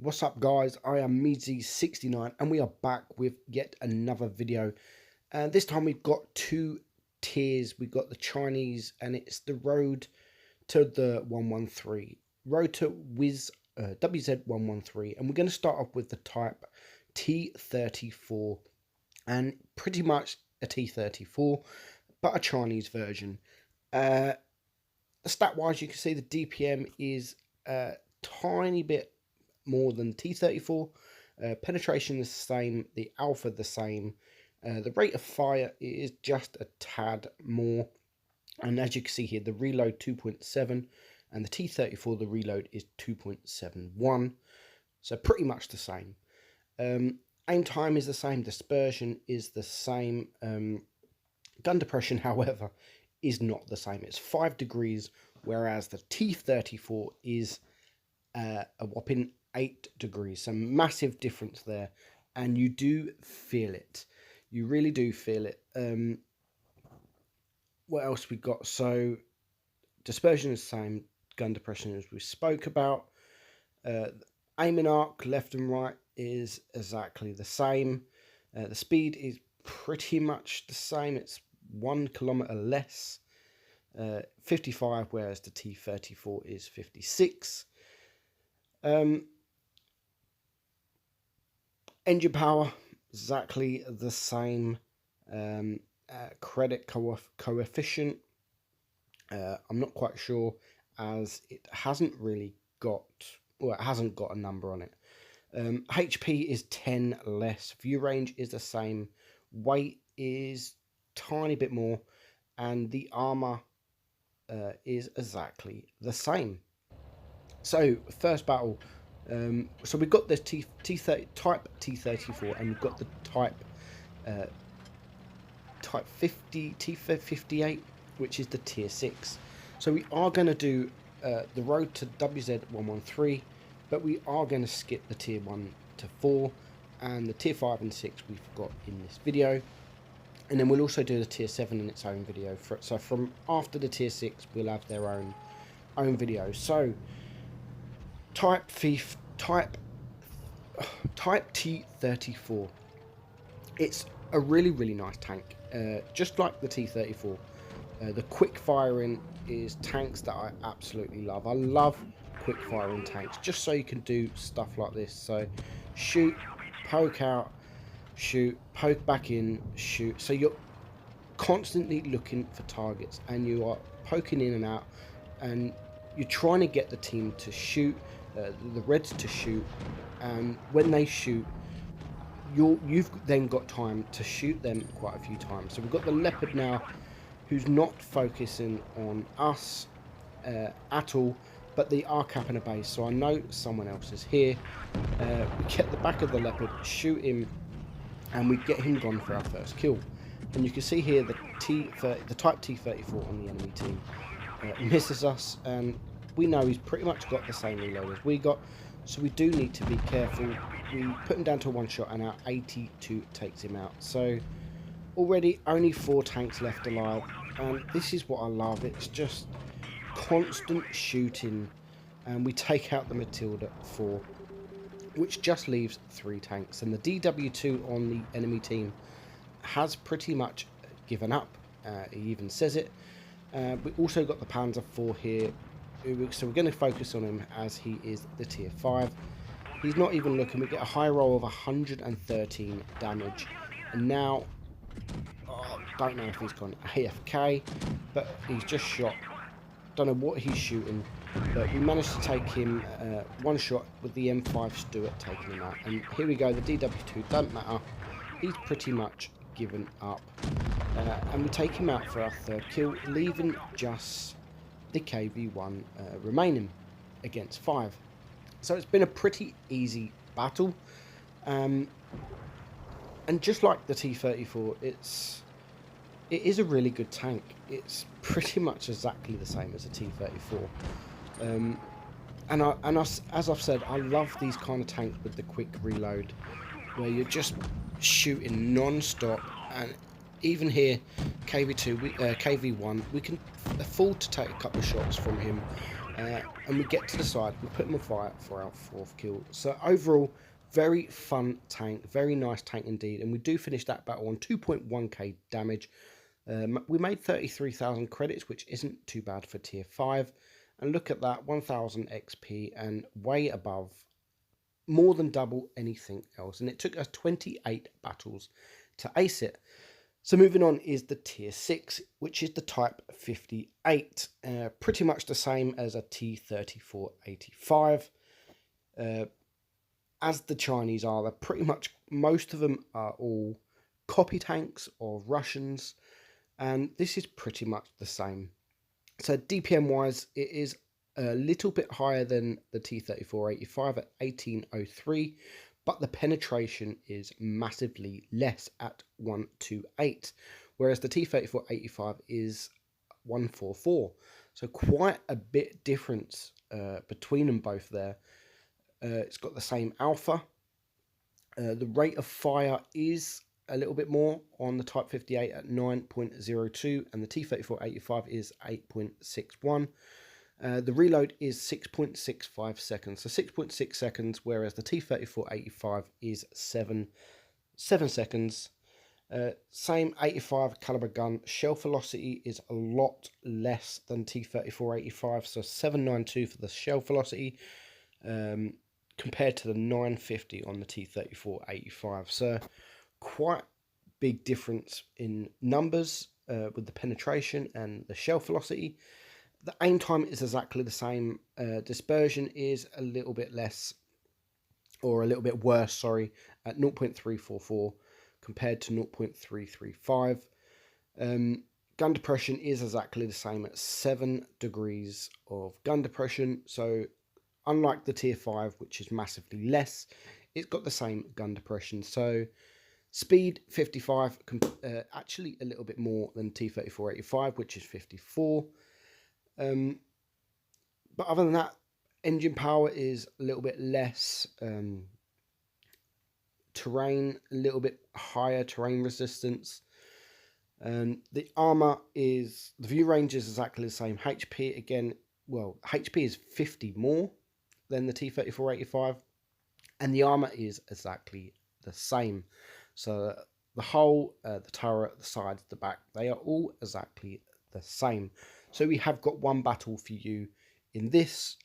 What's up, guys? I am Meezy69 and we are back with yet another video, and this time we've got two tiers. We've got the Chinese, and it's the road to the 113, road to WZ113, and we're going to start off with the type T34, and pretty much a T34 but a Chinese version. Stat wise, you can see the DPM is a tiny bit more than T34. Penetration is the same, the alpha the same, the rate of fire is just a tad more, and as you can see here, the reload 2.7, and the T34, the reload is 2.71, so pretty much the same. Aim time is the same, dispersion is the same, gun depression, however, is not the same. It's 5 degrees, whereas the T34 is a whopping 8 degrees. So massive difference there, and you do feel it. You really do feel it. What else we got? So dispersion is the same, gun depression as we spoke about. Aiming arc left and right is exactly the same. The speed is pretty much the same. It's 1 kilometer less, 55, whereas the T34 is 56. Engine power, exactly the same. Credit coefficient, I'm not quite sure, as it hasn't really got, well, it hasn't got a number on it. HP is 10 less, view range is the same, weight is tiny bit more, and the armor is exactly the same. So first battle, so we've got this T30 type T34, and we've got the type 50 T58, which is the tier 6. So we are going to do the road to WZ113, but we are going to skip the tier 1 to 4, and the tier 5 and 6 we've got in this video, and then we'll also do the tier 7 in its own video. So from after the tier 6, we'll have their own video. So type T34, it's a really nice tank, just like the T34. The quick firing is tanks that I absolutely love. I love quick firing tanks, just so you can do stuff like this. So shoot, poke out, shoot, poke back in, shoot. So you're constantly looking for targets, and you are poking in and out, and you're trying to get the team to shoot, the reds to shoot, and when they shoot, you've then got time to shoot them quite a few times. So we've got the leopard now, who's not focusing on us at all, but they are capping a base, so I know someone else is here. We get the back of the leopard, shoot him, and we get him gone for our first kill. And you can see here the type T34 on the enemy team misses us, and we know he's pretty much got the same reload as we got, so we do need to be careful. We put him down to one shot, and our 82 takes him out. So already only 4 tanks left alive, and this is what I love. It's just constant shooting, and we take out the Matilda 4, which just leaves 3 tanks, and the DW2 on the enemy team has pretty much given up. He even says it. We also got the Panzer 4 here, so we're going to focus on him as he is the tier 5. He's not even looking. We get a high roll of 113 damage, and now don't know if he's gone AFK, but he's just shot. Don't know what he's shooting, but we managed to take him one shot with the M5 Stuart, taking him out. And here we go, the DW2 don't matter, he's pretty much given up, and we take him out for our 3rd kill, leaving just the KV1 remaining against 5. So it's been a pretty easy battle, and just like the T34, it is a really good tank. It's pretty much exactly the same as a T34, as I've said, I love these kind of tanks with the quick reload, where you're just shooting non-stop. And even here, KV1, we can afford to take a couple of shots from him, and we get to the side, we put him on fire for our 4th kill. So overall, very fun tank, very nice tank indeed, and we do finish that battle on 2.1k damage. We made 33,000 credits, which isn't too bad for tier 5, and look at that, 1,000 XP and way above, more than double anything else, and it took us 28 battles to ace it. So moving on is the tier 6, which is the type 58, pretty much the same as a T34 85. As the Chinese are, they're pretty much, most of them are all copy tanks or Russians, and this is pretty much the same. So DPM wise, it is a little bit higher than the T34 85 at 1803, but the penetration is massively less at 128, whereas the T34 85 is 144. So quite a bit difference between them both there. It's got the same alpha. The rate of fire is a little bit more on the Type 58 at 9.02, and the T34 85 is 8.61. The reload is 6.65 seconds, so 6.6 seconds, whereas the T34 85 is 7 seconds. Same 85 caliber gun. Shell velocity is a lot less than T34 85, so 792 for the shell velocity, compared to the 950 on the T34 85. So quite big difference in numbers with the penetration and the shell velocity. The aim time is exactly the same. Dispersion is a little bit less, or a little bit worse, sorry, at 0.344 compared to 0.335. Gun depression is exactly the same at 7 degrees of gun depression. So unlike the tier 5, which is massively less, it's got the same gun depression. So speed 55, actually a little bit more than T34 85, which is 54. But other than that, engine power is a little bit less. Terrain, a little bit higher terrain resistance. The armor is, the view range is exactly the same. HP, again, well, HP is 50 more than the T34 85, and the armor is exactly the same. So the hull, the turret, the sides, the back, they are all exactly the same. So we have got one battle for you in this,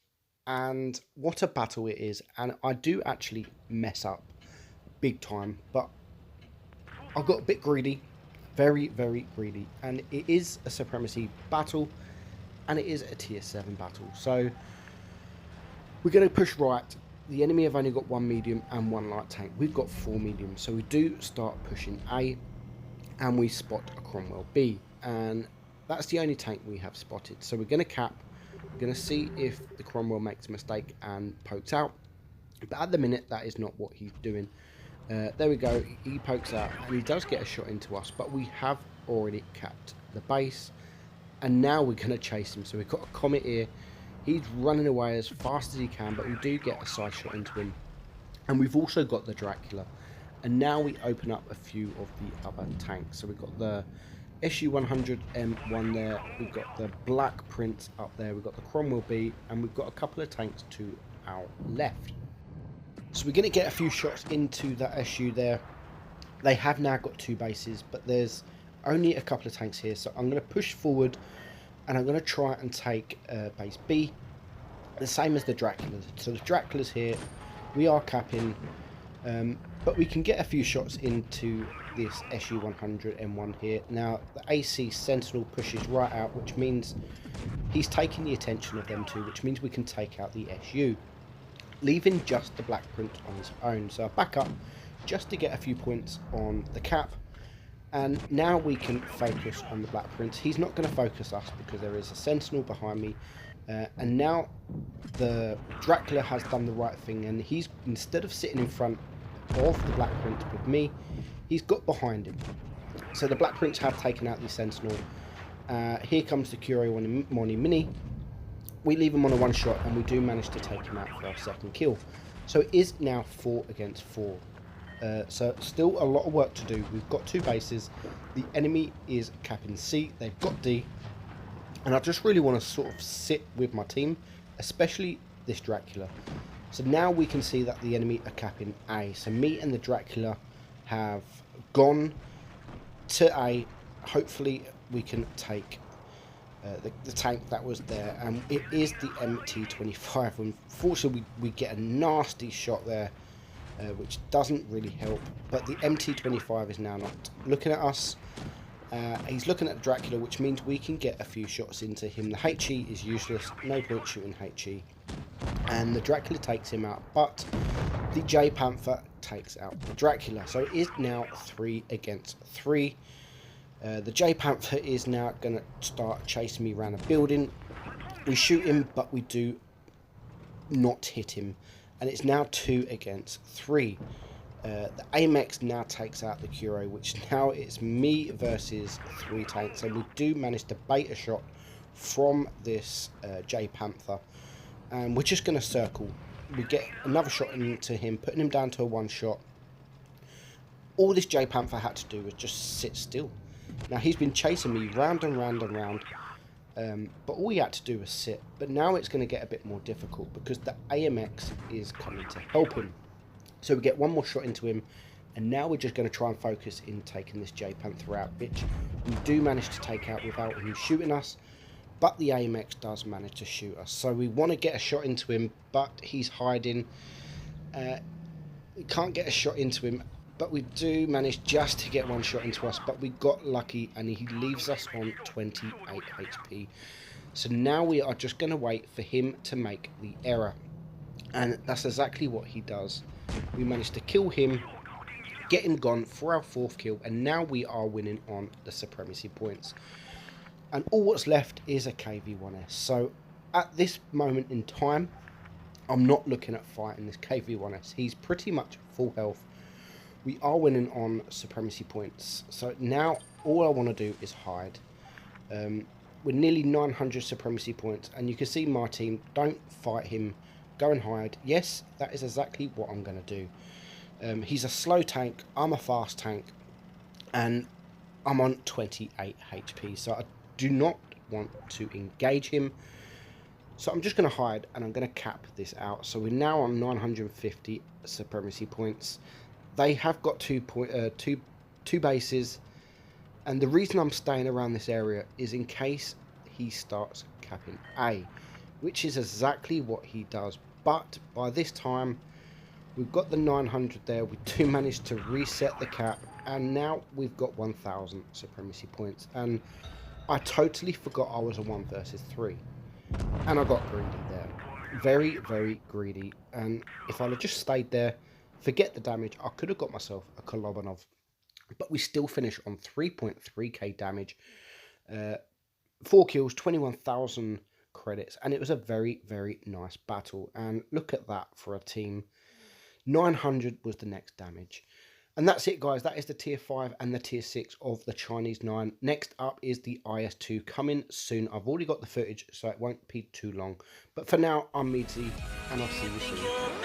and what a battle it is. And I do actually mess up big time, but I got a bit greedy, very, very greedy, and it is a Supremacy battle, and it is a tier 7 battle. So we're going to push right. The enemy have only got 1 medium and 1 light tank. We've got 4 mediums, so we do start pushing A, and we spot a Cromwell B, and that's the only tank we have spotted. So we're going to cap. We're going to see if the Cromwell makes a mistake and pokes out, but at the minute that is not what he's doing. There we go, he pokes out and he does get a shot into us, but we have already capped the base, and now we're going to chase him. So we've got a Comet here. He's running away as fast as he can, but we do get a side shot into him, and we've also got the Dracula. And now we open up a few of the other tanks. So we've got the SU-100 M1 there, we've got the Black Prince up there, we've got the Cromwell B, and we've got a couple of tanks to our left. So we're going to get a few shots into that SU there. They have now got 2 bases, but there's only a couple of tanks here. So I'm going to push forward, and I'm going to try and take base B, the same as the Dracula. So the Dracula's here, we are capping, but we can get a few shots into this SU-100 M1 here. Now the AC Sentinel pushes right out, which means he's taking the attention of them two, which means we can take out the SU, leaving just the Black Prince on his own. So I back up just to get a few points on the cap, and now we can focus on the Black Prince. He's not going to focus us because there is a Sentinel behind me, and now the Dracula has done the right thing, and he's, instead of sitting in front of the Black Prince with me, he's got behind him. So the Black Prince have taken out the Sentinel. Here comes the Curio Moni Mini. We leave him on a 1 shot, and we do manage to take him out for our 2nd kill. So it is now 4 against 4. So still a lot of work to do. We've got 2 bases. The enemy is capping C. They've got D. And I just really want to sort of sit with my team especially this Dracula. So now we can see that the enemy are capping A. So me and the Dracula have gone to A. Hopefully we can take the tank that was there, and it is the MT-25. Unfortunately, we get a nasty shot there, which doesn't really help. But the MT-25 is now not looking at us. He's looking at Dracula, which means we can get a few shots into him. The HE is useless, no point shooting HE. And the Dracula takes him out, but the J Panther takes out the Dracula. So it is now 3 against 3. The J Panther is now going to start chasing me around a building. We shoot him, but we do not hit him. And it's now 2 against 3. The AMX now takes out the Curo, which now it's me versus 3 tanks. And we do manage to bait a shot from this J Panther. And we're just going to circle. We get another shot into him, putting him down to a 1 shot. All this J Panther had to do was just sit still. Now he's been chasing me round and round and round, but all he had to do was sit. But now it's going to get a bit more difficult because the AMX is coming to help him. So we get 1 more shot into him, and now we're just going to try and focus in taking this J Panther out, which we do manage to take out without him shooting us. But the AMX does manage to shoot us. So we want to get a shot into him, but he's hiding. We can't get a shot into him. But we do manage just to get 1 shot into us, but we got lucky and he leaves us on 28 HP. So now we are just going to wait for him to make the error. And that's exactly what he does. We managed to kill him, get him gone for our 4th kill, and now we are winning on the Supremacy points. And all what's left is a KV-1S. So at this moment in time, I'm not looking at fighting this KV-1S. He's pretty much full health. We are winning on Supremacy points. So now all I want to do is hide. We're nearly 900 Supremacy points. And you can see my team, don't fight him. Go and hide. Yes, that is exactly what I'm going to do. He's a slow tank. I'm a fast tank. And I'm on 28 HP. So I do not want to engage him. So I'm just going to hide and I'm going to cap this out. So we're now on 950 Supremacy points. They have got two bases, and the reason I'm staying around this area is in case he starts capping A, which is exactly what he does. But by this time, we've got the 900 there. We do manage to reset the cap, and now we've got 1000 Supremacy points. And I totally forgot I was a 1 versus 3, and I got greedy there. Very, very greedy. And if I'd have just stayed there, forget the damage, I could have got myself a Kolobanov. But we still finish on 3.3k damage. 4 kills, 21,000 credits. And it was a very, very nice battle. And look at that for a team. 900 was the next damage. And that's it, guys. That is the tier 5 and the tier 6 of the Chinese 9. Next up is the IS-2 coming soon. I've already got the footage, so it won't be too long. But for now, I'm Meadsy, and I'll see you soon.